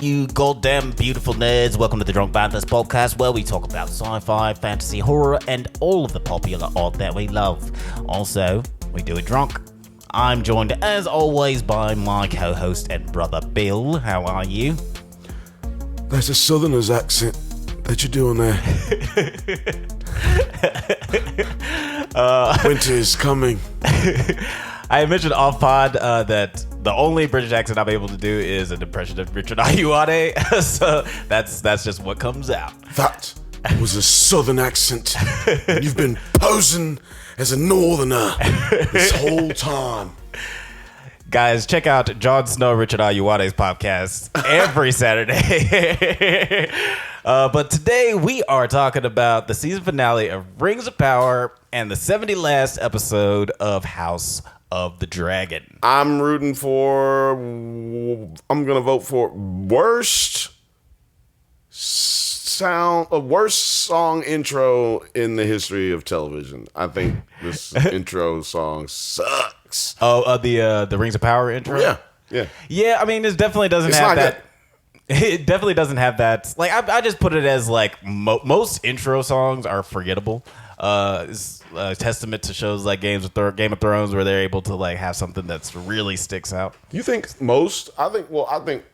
you goddamn beautiful nerds. Welcome to the Drunk Banthas podcast, where we talk about sci-fi, fantasy, horror, and all of the popular art that we love. Also, we do it drunk. I'm joined, as always, by my co-host and brother, Bill. How are you? That's a southerner's accent that you're doing there. Winter is coming. I mentioned off pod that the only British accent I'm able to do is an impression of Richard Ayoade. So that's just what comes out. That was a southern accent. And you've been posing as a northerner this whole time. Guys, check out Jon Snow, Richard Ayoade's podcast every Saturday. But today we are talking about the season finale of Rings of Power and the 70th episode of House of the Dragon. I'm going to vote for worst song intro in the history of television. I think this intro song sucks. Oh, the Rings of Power intro? Yeah. I mean, it definitely doesn't have that. It definitely doesn't have that. Like, I just put it as like most intro songs are forgettable. It's a testament to shows like Game of Thrones, where they're able to like have something that's really sticks out. You think most? I think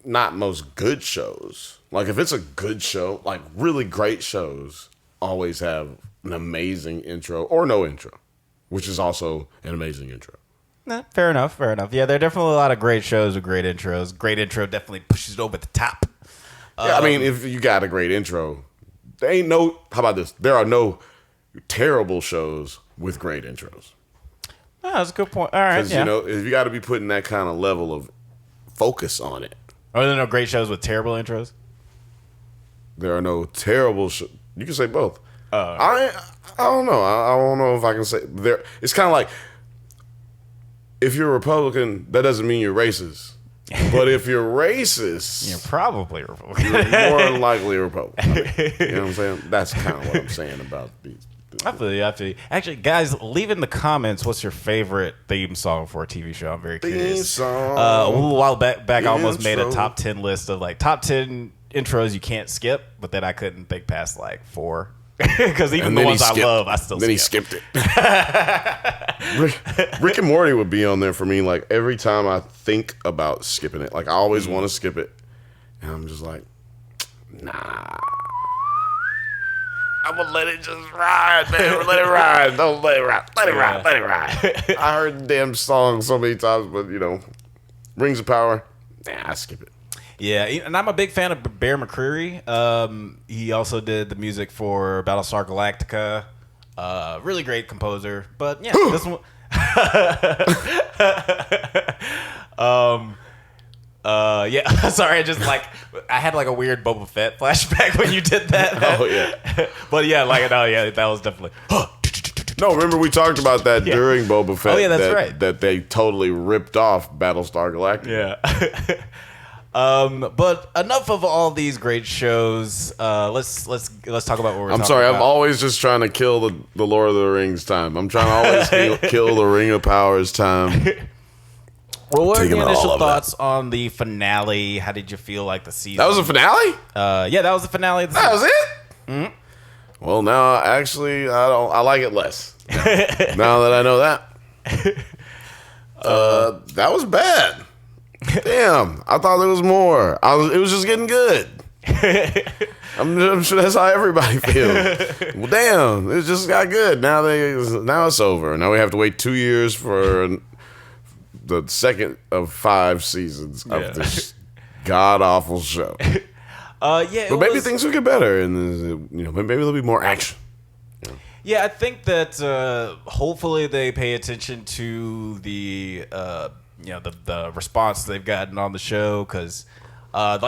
not most good shows. Like, if it's a good show, like really great shows always have an amazing intro or no intro, which is also an amazing intro. Nah, fair enough. Yeah, there are definitely a lot of great shows with great intros. Great intro definitely pushes it over the top. Yeah, I mean, if you got a great intro, how about this? There are no terrible shows with great intros. Oh, that's a good point. All right, because if you got to be putting that kind of level of focus on it. Are there no great shows with terrible intros? There are no terrible shows. You can say both. I don't know. I don't know if I can say there. It's kind of like, if you're a Republican, that doesn't mean you're racist. But if you're racist, you're probably Republican. You're more than likely a Republican. You know what I'm saying? That's kind of what I'm saying about these. I feel you. Actually, guys, leave in the comments what's your favorite theme song for a TV show. I'm very curious. Theme song. A little while back I almost made a top 10 list of like top 10 intros you can't skip, but then I couldn't think past like 4. Because even the ones I love, I still skip. Then he skipped it. Rick and Morty would be on there for me. Like, every time I think about skipping it, like, I always want to skip it, and I'm just like, nah. I'm gonna let it just ride, man. Let it ride. Don't let it ride. Let it ride. Let it ride. I heard the damn song so many times, but Rings of Power, I skip it. Yeah, and I'm a big fan of Bear McCreary. He also did the music for Battlestar Galactica. Really great composer. But yeah, this one. Yeah. Sorry, I had like a weird Boba Fett flashback when you did that. Oh yeah. But yeah, that was definitely. No, remember we talked about that during Boba Fett. Oh yeah, that's right. That they totally ripped off Battlestar Galactica. Yeah. But enough of all these great shows. Let's talk about what we're talking about. I'm sorry, I'm always just trying to kill the Lord of the Rings time. I'm trying to always kill the Ring of Powers time. Well, what are your initial thoughts on the finale? How did you feel like the season? That was a finale? Yeah, that was the finale of the season. That was it? Mm-hmm. Well, now, actually, I like it less. Now that I know that. That was bad. Damn, I thought there was more. It was just getting good. I'm sure that's how everybody feels. Well, damn, it just got good. Now it's over. Now we have to wait 2 years for the second of 5 seasons of this god awful show. But maybe things will get better, and maybe there'll be more action. Yeah, I think that hopefully they pay attention to the response they've gotten on the show, because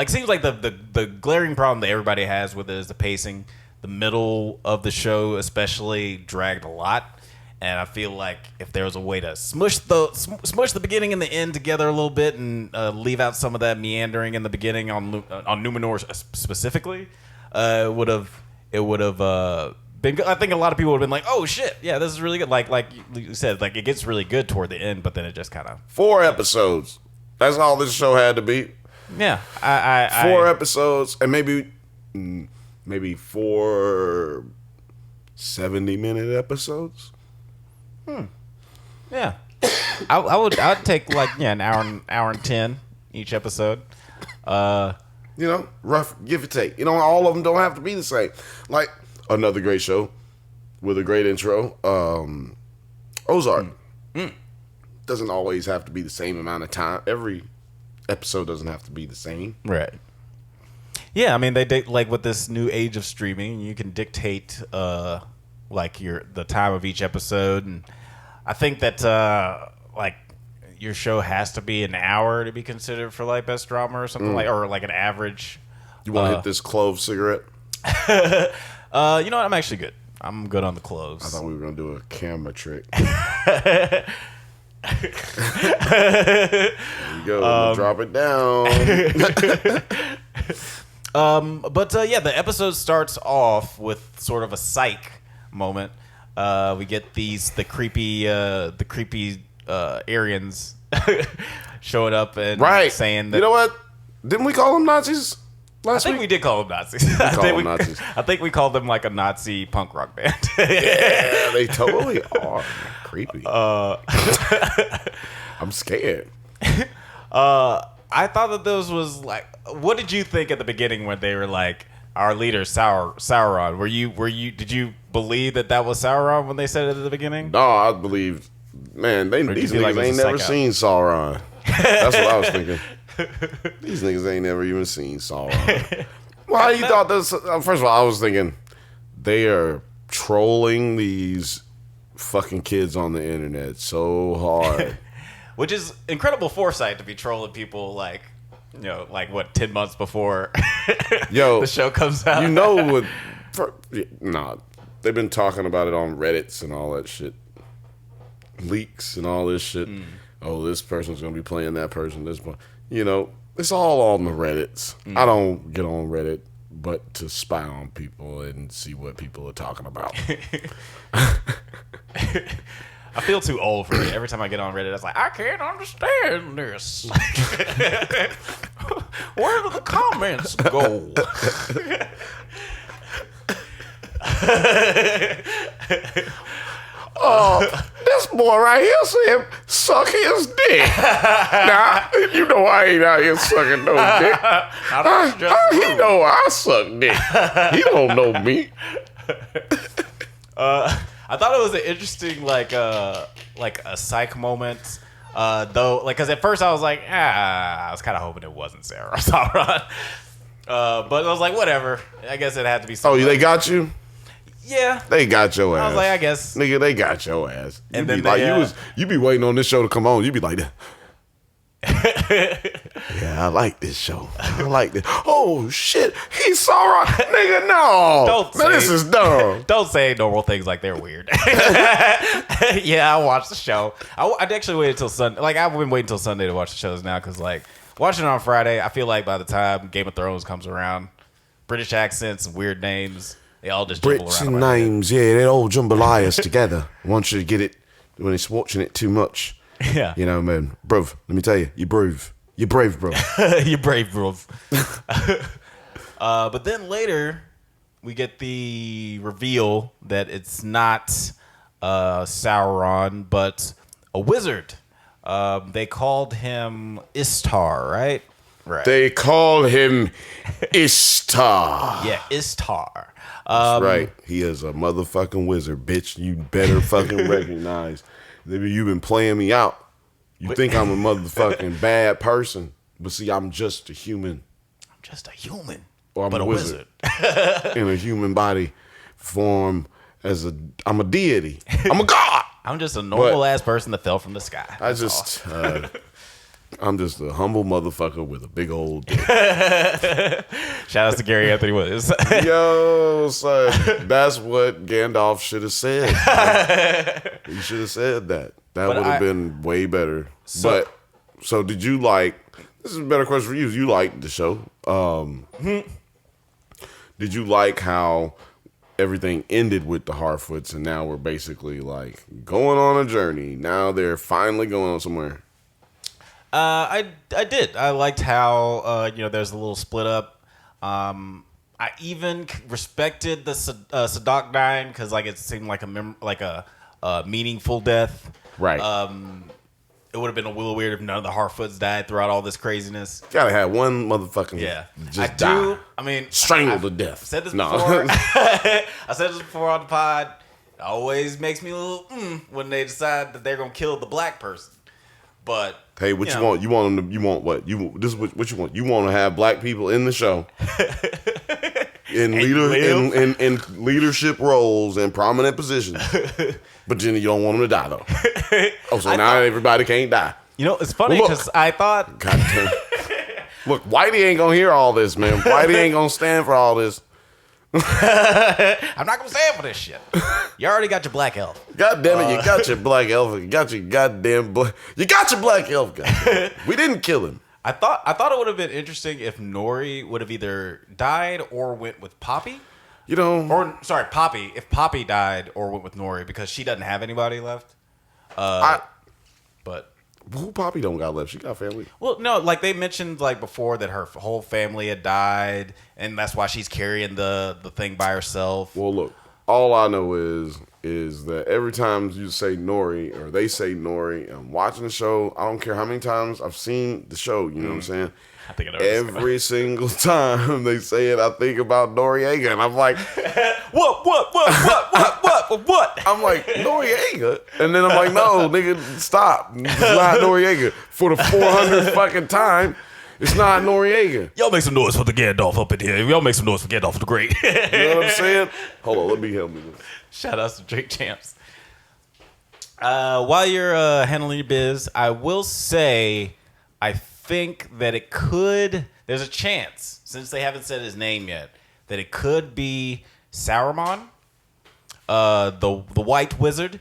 seems like the glaring problem that everybody has with it is the pacing. The middle of the show especially dragged a lot, and I feel like if there was a way to smush the beginning and the end together a little bit and leave out some of that meandering in the beginning on Numenor specifically, it would have been good. I think a lot of people would have been like, "Oh shit, yeah, this is really good." Like you said, like it gets really good toward the end, but then it just kind of 4 episodes. That's all this show had to be. Yeah, 4 episodes and maybe 4 70-minute episodes. Yeah, I'd take like an hour and 10 each episode. Rough give or take. All of them don't have to be the same. Like another great show with a great intro, Ozark. Doesn't always have to be the same amount of time. Every episode doesn't have to be the same. Right. Yeah, I mean like with this new age of streaming, you can dictate like the time of each episode, and I think that like your show has to be an hour to be considered for like best drama or something or like an average. You want to hit this clove cigarette? You know what? I'm actually good. I'm good on the cloves. I thought we were gonna do a camera trick. There you go. Drop it down. But the episode starts off with sort of a psych moment. We get the creepy Aryans showing up and saying that. You know what? Didn't we call them Nazis last week? I think we did call them Nazis. I think we called them like a Nazi punk rock band. Yeah, they totally are. Creepy. I'm scared. I thought that those was like. What did you think at the beginning when they were like our leader Sauron? Did you believe that was Sauron when they said it at the beginning? No, I believe. Man, these niggas ain't never seen Sauron. That's what I was thinking. These niggas ain't never even seen Sauron. Why you thought this? First of all, I was thinking they are trolling these fucking kids on the internet so hard. Which is incredible foresight to be trolling people like 10 months before the show comes out. They've been talking about it on Reddits and all that shit. Leaks and all this shit. Oh, this person's going to be playing that person. This one. It's all on the Reddits. I don't get on Reddit but to spy on people and see what people are talking about. I feel too old for it. Every time I get on Reddit, it's like, I can't understand this. Where do the comments go? This boy right here said suck his dick. Now, you know I ain't out here sucking no dick. He know I suck dick. He don't know me. I thought it was an interesting like a psych moment, though. Like, because at first I was like, I was kind of hoping it wasn't Sauron. But I was like, whatever. I guess it had to be. Oh, they got you. Yeah, they got your ass. I was like, I guess, nigga, they got your ass. And then you be waiting on this show to come on. You be like, yeah, I like this show. I like this. Oh shit, he's Sauron, nigga. No, this is dumb. Don't say normal things like they're weird. Yeah, I watched the show. I'd actually waited until Sunday. Like, I've been waiting until Sunday to watch the shows now because like watching it on Friday, I feel like by the time Game of Thrones comes around, British accents and weird names. They all just jumble Brits around. and names, yeah, they all jambalayas together. Once you get it, when it's watching it too much, yeah, man, bruv, let me tell you, you're brave. You're brave, bro. You're brave, bro. But then later, we get the reveal that it's not Sauron, but a wizard. They called him Istar, right? Right. They call him Istar. Yeah, Istar. That's right. He is a motherfucking wizard, bitch. You better fucking recognize. You've been playing me out. You think I'm a motherfucking bad person, but see, I'm just a human. I'm just a human. Or I'm but a wizard. In a human body form I'm a deity. I'm a god. I'm just a normal ass person that fell from the sky. I'm just a humble motherfucker with a big old dick. Shout out to Gary Anthony Williams. Yo, son, that's what Gandalf should have said. He should have said that. That would have been way better. So did you like? This is a better question for you. You liked the show. Did you like how everything ended with the Harfoots, and now we're basically like going on a journey? Now they're finally going on somewhere. I did. I liked how there's a little split up. I even respected the Sadak dying because like it seemed like a meaningful death. Right. It would have been a little weird if none of the Harfoots died throughout all this craziness. Gotta have one motherfucking just die. I mean, strangled to death. I said this before. I said this before on the pod. It always makes me a little when they decide that they're gonna kill the black person. But hey, what you want? You want them to? You want what? This is what you want? You want to have black people in the show, in leadership roles and prominent positions. But then you don't want them to die though. Oh, so now everybody can't die. You know, it's funny because I thought. God damn. Look, Whitey ain't gonna hear all this, man. Whitey ain't gonna stand for all this. I'm not gonna stand for this shit. You already got your black elf. God damn it, you got your black elf. You got your goddamn you got your black elf. We didn't kill him. I thought it would have been interesting if Nori would have either died or went with Poppy. You know, or sorry, Poppy. If Poppy died or went with Nori because she doesn't have anybody left. But who Poppy don't got left? She got family. Well, no, like they mentioned like before that her whole family had died, and that's why she's carrying the thing by herself. Well, look, all I know is that every time you say Nori or they say Nori, I'm watching the show. I don't care how many times I've seen the show. You know what I'm saying? I think every single time they say it, I think about Noriega, and I'm like, what? I'm like, Noriega, and then I'm like, no, nigga, stop. It's not Noriega for the 400th fucking time. It's not Noriega. Y'all make some noise for the Gandalf up in here. Y'all make some noise for Gandalf the Great. You know what I'm saying? Hold on, let me help me. Shout out to Drake Champs. While you're handling your biz, I will say I think that it could. There's a chance, since they haven't said his name yet, that it could be Saruman, the White Wizard.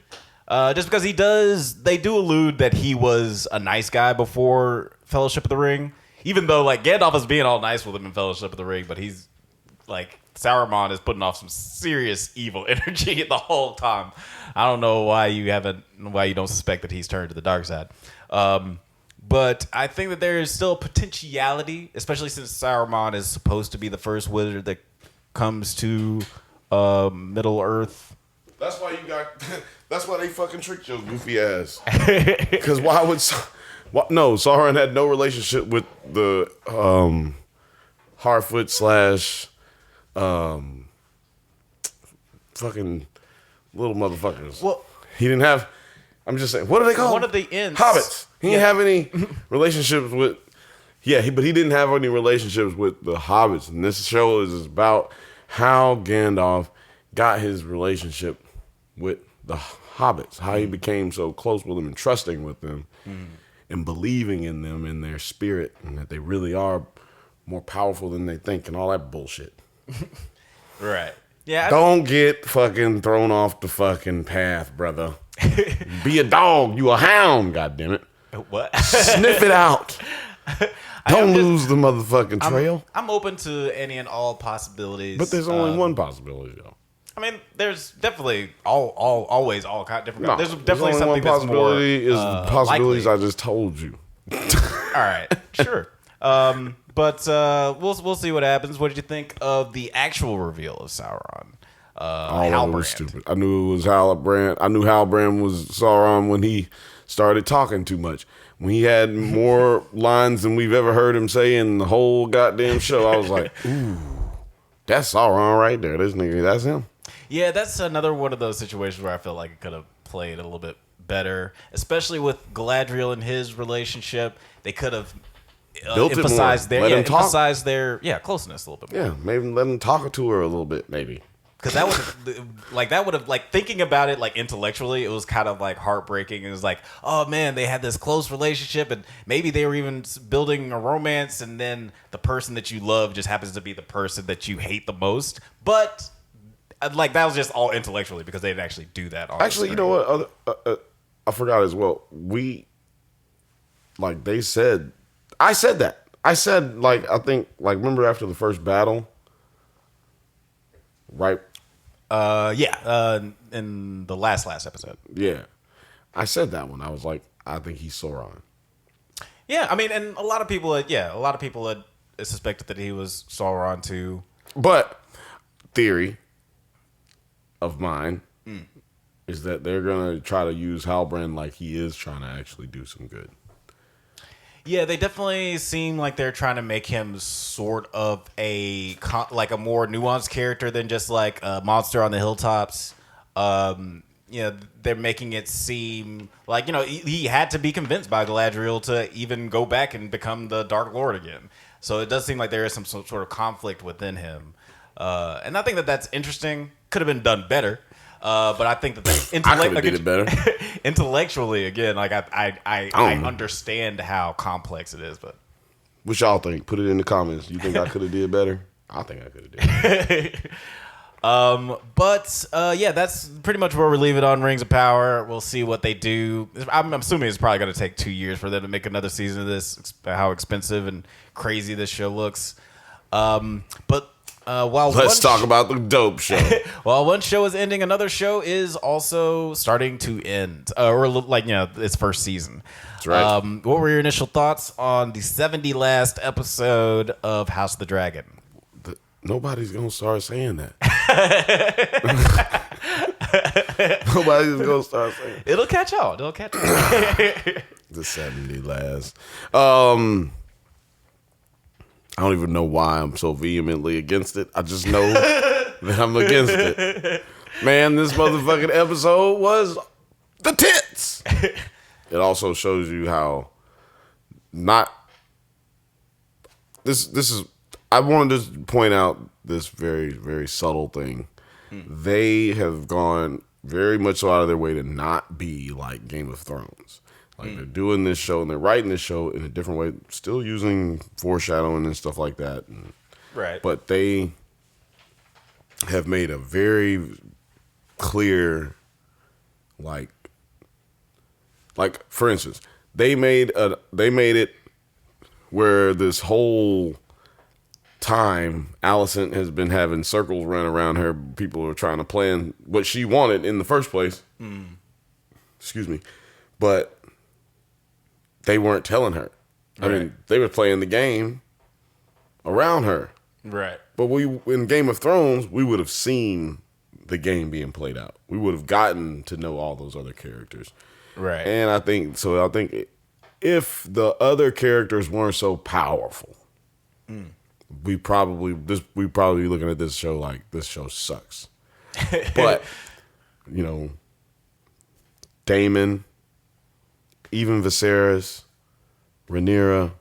Just because they do allude that he was a nice guy before Fellowship of the Ring. Even though like Gandalf is being all nice with him in Fellowship of the Ring, but he's like Saruman is putting off some serious evil energy the whole time. I don't know why you don't suspect that he's turned to the dark side. But I think that there is still potentiality, especially since Saruman is supposed to be the first wizard that comes to Middle Earth. That's why that's why they fucking tricked your goofy ass. Because why would... No, Sauron had no relationship with the Harfoot / fucking little motherfuckers. Well, he didn't have... I'm just saying, what are they called? One of the ends. Hobbits. He didn't have any relationships with... Yeah, but he didn't have any relationships with the hobbits. And this show is about how Gandalf got his relationship with the hobbits. How he became so close with them and trusting with them. And believing in them and their spirit and that they really are more powerful than they think and all that bullshit. Right. Yeah. Don't get fucking thrown off the fucking path, brother. Be a dog. You a hound, goddammit. What? Sniff it out. Don't lose the motherfucking trail. I'm open to any and all possibilities. But there's only one possibility, though. I mean, there's definitely always all kind of different. No, there's definitely only something one possibility that's more is the possibilities likely. I just told you. All right, sure. But we'll see what happens. What did you think of the actual reveal of Sauron? All of it was stupid. I knew it was Halbrand. I knew Halbrand was Sauron when he started talking too much. When he had more lines than we've ever heard him say in the whole goddamn show, I was like, ooh, that's Sauron right there. This nigga, that's him. Yeah, that's another one of those situations where I feel like it could have played a little bit better, especially with Galadriel and his relationship. They could have emphasized their closeness a little bit more. Yeah, maybe let him talk to her a little bit, maybe. Because that would have thinking about it like intellectually, it was kind of like heartbreaking. It was like, oh man, they had this close relationship, and maybe they were even building a romance, and then the person that you love just happens to be the person that you hate the most. But like that was just all intellectually because they didn't actually do that. Actually, you know what? I forgot as well. They said, I said that. I said I think remember after the first battle, right? In the last episode. Yeah, I said that one. I was like, I think he's Sauron. Yeah, I mean, and a lot of people had suspected that he was Sauron too. But theory of mine is that they're gonna try to use Halbrand like he is trying to actually do some good. Yeah, they definitely seem like they're trying to make him sort of like a more nuanced character than just like a monster on the hilltops. They're making it seem like, he had to be convinced by Galadriel to even go back and become the Dark Lord again. So it does seem like there is some sort of conflict within him. And I think that that's interesting. Could have been done better. But I think that did it better. Intellectually, again, like I understand how complex it is. But what y'all think? Put it in the comments. You think I could have did better? I think I could have did better. That's pretty much where we leave it on Rings of Power. We'll see what they do. I'm assuming it's probably going to take 2 years for them to make another season of this. How expensive and crazy this show looks. Let's talk about the dope show. While one show is ending, another show is also starting to end, its first season. That's right. What were your initial thoughts on the 70 last episode of House of the Dragon? Nobody's gonna start saying that. Nobody's gonna start saying it. It'll catch on. The 70 last. I don't even know why I'm so vehemently against it. I just know that I'm against it. Man, this motherfucking episode was the tits. It also shows you how this is. I wanted to point out this very, very subtle thing. They have gone very much so out of their way to not be like Game of Thrones. Like they're doing this show and they're writing this show in a different way, still using foreshadowing and stuff like that. Right. But they have made a very clear, like for instance, they made it where this whole time Alicent has been having circles run around her. People are trying to plan what she wanted in the first place. Excuse me. But they weren't telling her. I mean, they were playing the game around her. Right. But in Game of Thrones, we would have seen the game being played out. We would have gotten to know all those other characters. Right. And I think if the other characters weren't so powerful, we probably be looking at this show like this show sucks. But Daemon, even Viserys, Rhaenyra,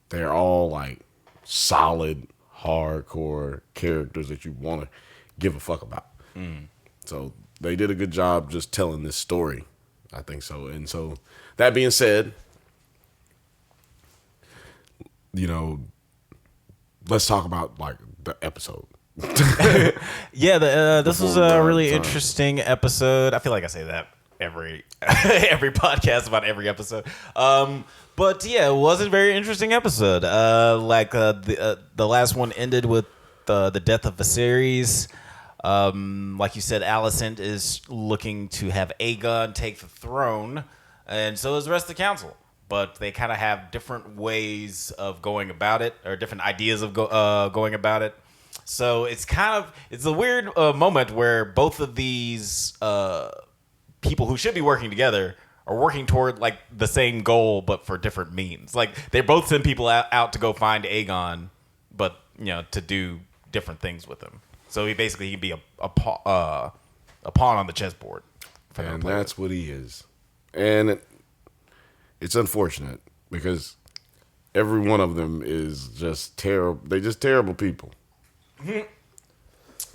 they're all like solid, hardcore characters that you want to give a fuck about. So they did a good job just telling this story. I think so. And so that being said, let's talk about like the episode. This was a really interesting episode. I feel like I say that every podcast about every episode. But yeah, it was a very interesting episode. The last one ended with the death of Viserys. Like you said, Alicent is looking to have Aegon take the throne, and so is the rest of the council. But they kind of have different ways of going about it, or different ideas of going about it. So it's a weird moment where both of these people who should be working together are working toward like the same goal, but for different means. Like they both send people out to go find Aegon, but to do different things with him. So he can be a pawn on the chessboard. And that's what he is. And it's unfortunate because every one of them is just terrible. They're just terrible people.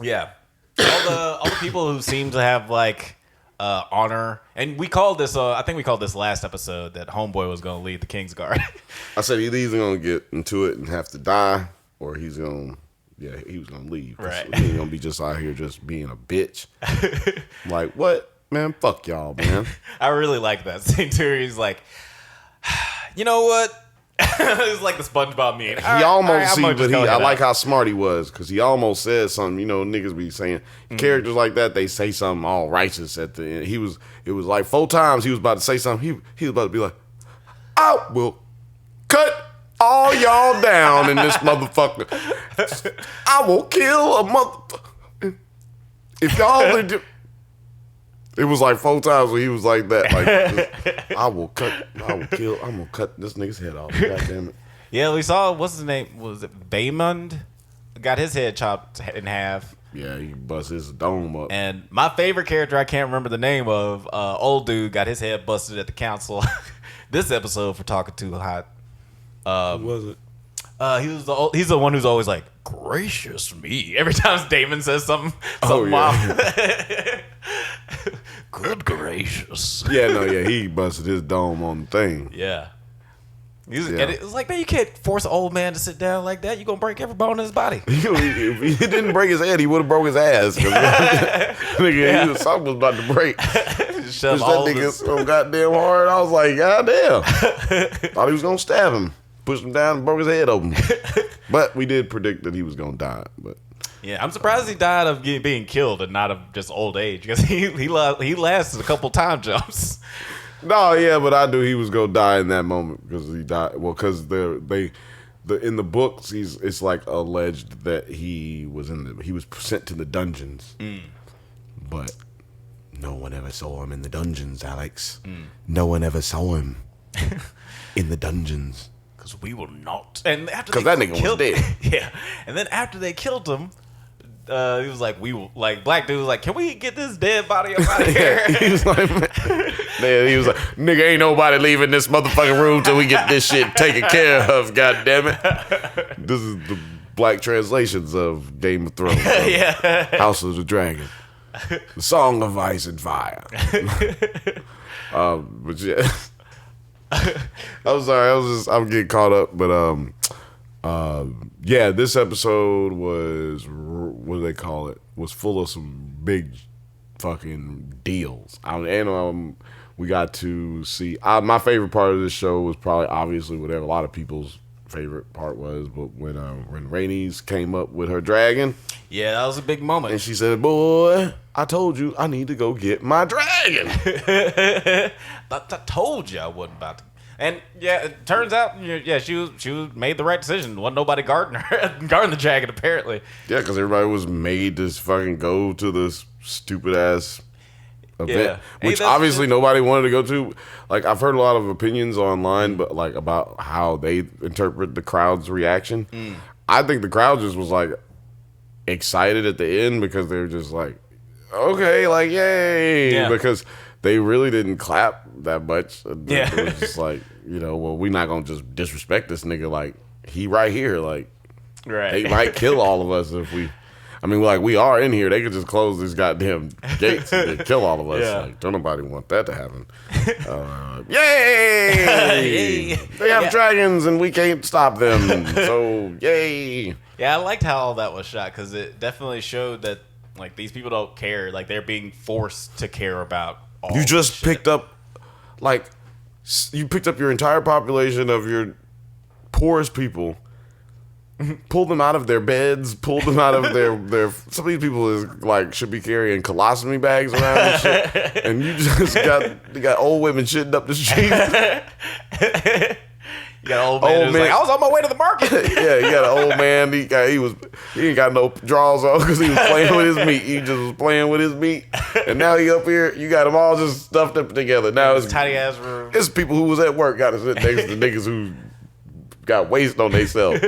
Yeah. All the people who seem to have like honor, and we called this. I think we called this last episode that Homeboy was going to lead the Kingsguard. I said he's either going to get into it and have to die, or he was going to leave. Right. He ain't going to be just out here just being a bitch. Like, what? Man, fuck y'all, man. I really like that scene too. He's like, you know what? It's like the SpongeBob meme. I like how smart he was because he almost said something. Niggas be saying characters like that. They say something all righteous at the end. It was like 4 times he was about to say something. He was about to be like, I will cut all y'all down in this motherfucker. I will kill a motherfucker. If y'all would do... It was like 4 times when he was like that. Like, I'm gonna cut this nigga's head off. God damn it. Yeah, we saw, what's his name? Was it Baymond? Got his head chopped in half. Yeah, he bust his dome up. And my favorite character, I can't remember the name of, old dude got his head busted at the council. This episode for talking too hot. Who was it? He's the one who's always like, gracious me. Every time Damon says something Yeah. wild. Good gracious. Yeah, he busted his dome on the thing. Yeah. And it was like, man, you can't force an old man to sit down like that. You're going to break every bone in his body. If he didn't break his head, he would have broke his ass. Something was about to break. Shove that nigga so goddamn hard. I was like, goddamn. Thought he was going to stab him. Pushed him down and broke his head open. But we did predict that he was going to die. But yeah, I'm surprised he died of being killed and not of just old age, because he lasted a couple time jumps. No, yeah, but I knew he was gonna die in that moment because he died. Well, because in the books, it's like alleged that he was sent to the dungeons, but no one ever saw him in the dungeons, Alex. No one ever saw him in the dungeons because we will not. And because that nigga was dead. Yeah, and then after they killed him. He was like, black dude was like, can we get this dead body up out of here? He was like, nigga, ain't nobody leaving this motherfucking room till we get this shit taken care of, God damn it. This is the black translations of Game of Thrones. House of the Dragon. The Song of Ice and Fire. But yeah. I'm sorry, I'm getting caught up, but yeah, this episode was, what do they call it? Was full of some big fucking deals. We got to see. My favorite part of this show was probably obviously whatever a lot of people's favorite part was, but when Rhaenys came up with her dragon. Yeah, that was a big moment. And she said, "Boy, I told you I need to go get my dragon." I told you I wasn't about to. And yeah, it turns out, she was made the right decision. Wasn't nobody guarding the dragon apparently. Yeah, because everybody was made to fucking go to this stupid ass event, which obviously nobody wanted to go to. Like, I've heard a lot of opinions online, but like about how they interpret the crowd's reaction. I think the crowd just was like excited at the end because they were just like, okay, like yay, because they really didn't clap that much. Yeah. It was just like, well, we're not going to just disrespect this nigga. Like, he right here. Like, they might kill all of us if we... I mean, like, we are in here. They could just close these goddamn gates and kill all of us. Yeah. Like, don't nobody want that to happen. Yay! They have dragons and we can't stop them. So, yay! Yeah, I liked how all that was shot because it definitely showed that, like, these people don't care. Like, they're being forced to care about all You just picked up, like, your entire population of your poorest people, pulled them out of their beds, pulled them out of their some of these people should be carrying colostomy bags around and shit, and you just got old women shitting up the street. You got an old man. Like, I was on my way to the market. Yeah, you got an old man. He ain't got no drawers on because he was playing with his meat. He just was playing with his meat, and now he up here. You got them all just stuffed up together. Now it's tiny ass room. It's people who was at work got to sit next to niggas who got waste on themselves.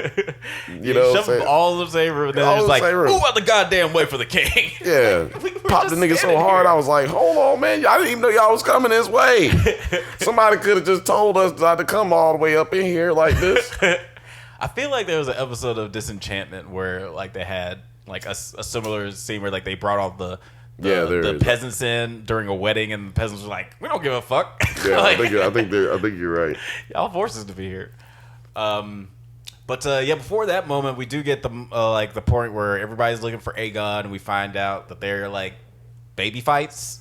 You know what I'm saying? All in the same room. Then it's like, who out the goddamn way for the king? Yeah. Popped the nigga so hard, I was like, hold on, man. I didn't even know y'all was coming this way. Somebody could have just told us not to come all the way up in here like this. I feel like there was an episode of Disenchantment where like they had like a similar scene where like they brought all the peasants in during a wedding, and the peasants were like, we don't give a fuck. Yeah, like, I think you're right. Y'all forced us to be here. But before that moment, we do get the point where everybody's looking for Aegon, and we find out that they're like baby fights,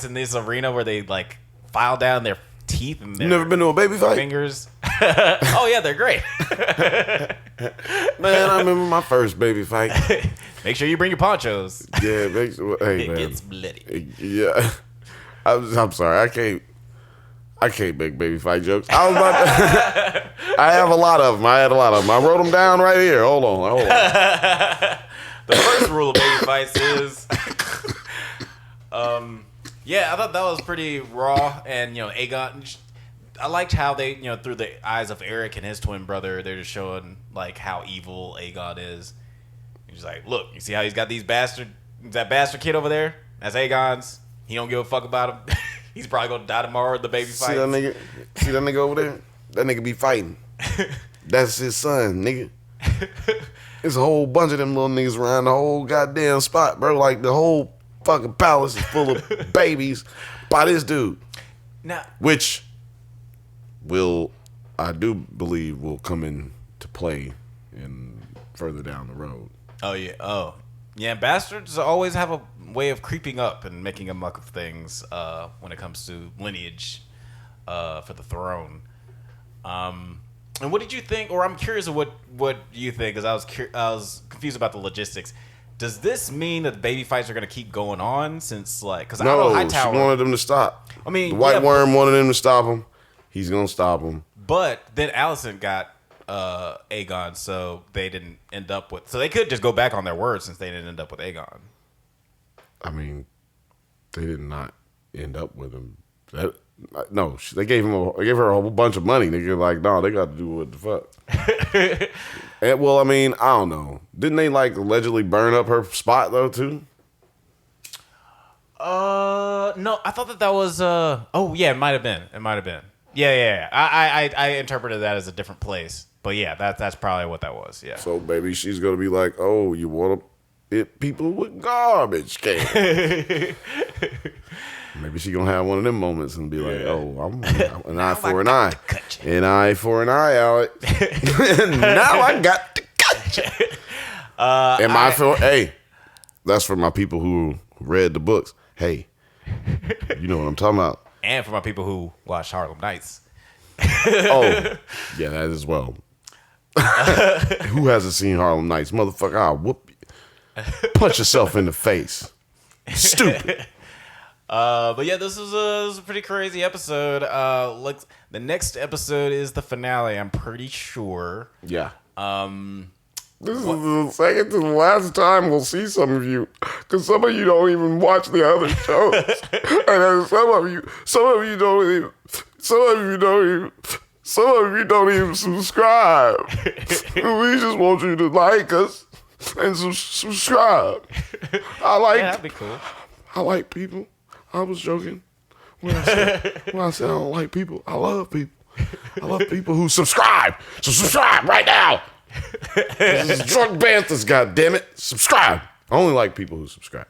in this arena where they like file down their teeth and their you never been to a baby fight? Fingers. Oh yeah, they're great. Man, I remember my first baby fight. Make sure you bring your ponchos. Yeah, hey man, it gets bloody. Yeah, I'm sorry, I can't. I can't make baby fight jokes. I was about to, I have a lot of them. I wrote them down right here. Hold on. The first rule of baby fights is, yeah, I thought that was pretty raw, and Aegon. I liked how they, through the eyes of Eric and his twin brother, they're just showing like how evil Aegon is. He's like, look, you see how he's got that bastard kid over there? That's Aegon's. He don't give a fuck about him. He's probably gonna die tomorrow in the baby fight. See that nigga over there? That nigga be fighting. That's his son, nigga. There's a whole bunch of them little niggas around the whole goddamn spot, bro. Like the whole fucking palace is full of babies by this dude. Now, which I do believe will come into play in further down the road. Oh yeah. Bastards always have a way of creeping up and making a muck of things when it comes to lineage for the throne. And what did you think? Or I'm curious of what you think, because I was confused about the logistics. Does this mean that the baby fights are going to keep going on since because I know Hightower she wanted them to stop. I mean, the White Worm wanted him to stop him. He's going to stop him. But then Alicent got Aegon, so they didn't end up with. So they could just go back on their word since they didn't end up with Aegon. I mean, they did not end up with him. No, they gave her a whole bunch of money. They're like, no, they got to do what the fuck. And, well, I mean, I don't know. Didn't they allegedly burn up her spot though too? No, I thought that was. Oh yeah, it might have been. Yeah. I interpreted that as a different place. But yeah, that's probably what that was. Yeah. So maybe she's gonna be like, oh, you want to hit people with garbage cans. Maybe she gonna have one of them moments and be like, "Oh, I'm an eye for an eye, an eye for an eye, Alex." Now I got to cut you. Hey, that's for my people who read the books. Hey, you know what I'm talking about. And for my people who watch Harlem Nights. Oh, yeah, that as well. Who hasn't seen Harlem Nights, motherfucker? I'll whoop you. Punch yourself in the face. Stupid. But yeah, this was a pretty crazy episode. The next episode is the finale, I'm pretty sure. Yeah. This is the second to the last time we'll see some of you, because some of you don't even watch the other shows, and then some of you don't even subscribe. We just want you to like us and subscribe. Yeah, that'd be cool. I like people. I was joking when I said I don't like people. I love people. I love people who subscribe. So subscribe right now. This is Drunk Banthas, goddammit. Subscribe. I only like people who subscribe.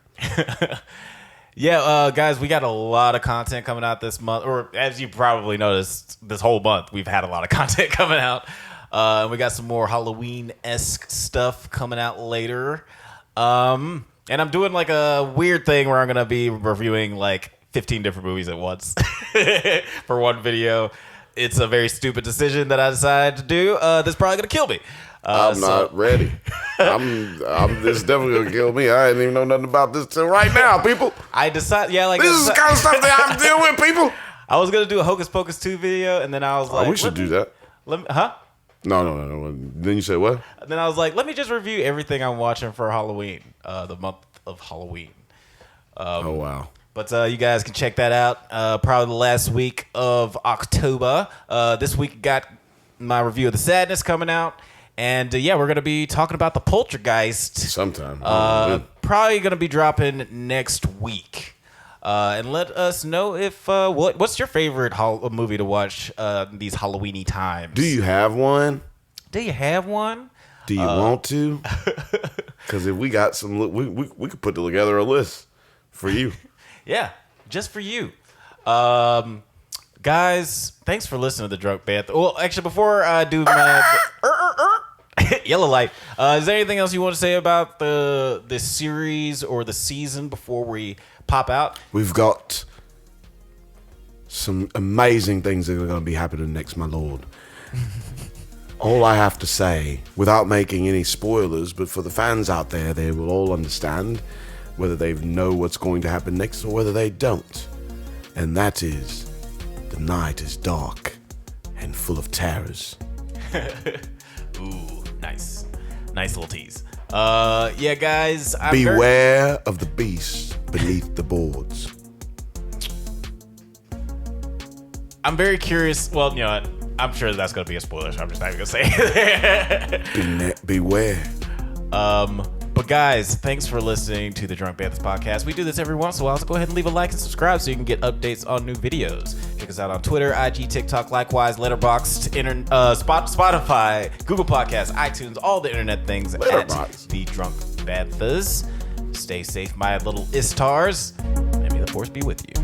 Yeah, guys, we got a lot of content coming out this month. Or as you probably noticed, this whole month, we've had a lot of content coming out. And we got some more Halloween-esque stuff coming out later. And I'm doing a weird thing where I'm going to be reviewing 15 different movies at once for one video. It's a very stupid decision that I decided to do. That's probably going to kill me. I'm not ready. This is definitely going to kill me. I didn't even know nothing about this till right now, people. I decided, this is the kind of stuff that I'm dealing with, people. I was going to do a Hocus Pocus 2 video, and then I was like, we should do that. Huh? No. Then you said what? Then I was like, let me just review everything I'm watching for Halloween, the month of Halloween. Oh, wow. But you guys can check that out. Probably the last week of October. This week got my review of The Sadness coming out. And we're going to be talking about The Poltergeist. Sometime. Probably going to be dropping next week. And let us know if what's your favorite movie to watch these Halloween-y times? Do you have one? Do you want to? Because if we got some, we could put together a list for you. Yeah, just for you. Guys, thanks for listening to The Drunk Bantha. Well, actually, before I do my yellow light, is there anything else you want to say about the series or the season before we pop out? We've got some amazing things that are going to be happening next, my lord. All I have to say, without making any spoilers, but for the fans out there, they will all understand whether they know what's going to happen next or whether they don't. And that is The night is dark and full of terrors. Ooh, nice little tease. Yeah, guys. Beware of the beast beneath the boards. I'm very curious. Well, you know what? I'm sure that's going to be a spoiler, so I'm just not even going to say it. Beware. But guys, thanks for listening to the Drunk Banthas podcast. We do this every once in a while, so go ahead and leave a like and subscribe so you can get updates on new videos. Check us out on Twitter, IG, TikTok, likewise, Letterboxd, Spotify, Google Podcasts, iTunes, all the internet things at the Drunk Banthas. Stay safe, my little Istars, and may the force be with you.